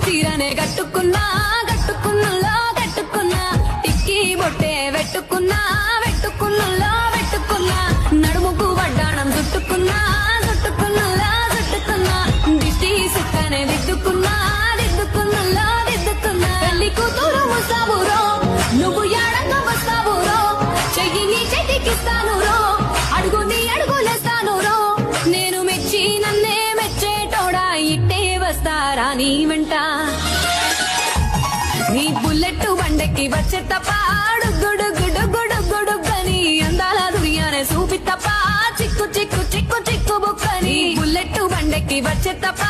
చీరనే కట్టుకున్నా కట్టుకున్నులో కట్టుకున్నా టిక్కీ బొట్టే వెట్టుకున్నా వెట్టుకున్నులో వెట్టుకున్నా నడుముకు వడ్డాణం చుట్టుకున్నా చుట్టుకున్నులో చుట్టుకున్నా దిష్టి సుక్కనే దిద్దుకున్నా దిద్దుకున్నులో దిద్దుకున్నా పెళ్లి కూతురు ముస్తాబురో నువ్వు ఏడంగా వస్తావురో చెయ్యి నీ చేతికిస్తాను రో అడుగు నీ అడుగులేస్తాను రో నేను మెచ్చి నన్నే మెచ్చేటోడా ఇట్టే వస్తారా నీ వెంట నీ బుల్లెట్ బండెక్కి వచ్చే తప్ప గుడు గుడు గుడు గుడుగని అందాల దుర్యానే చూపి తప్ప చిక్కు చిక్కు చిక్కు చిక్కు బుక్కని బుల్లెట్ బండెక్కి వచ్చే తప్ప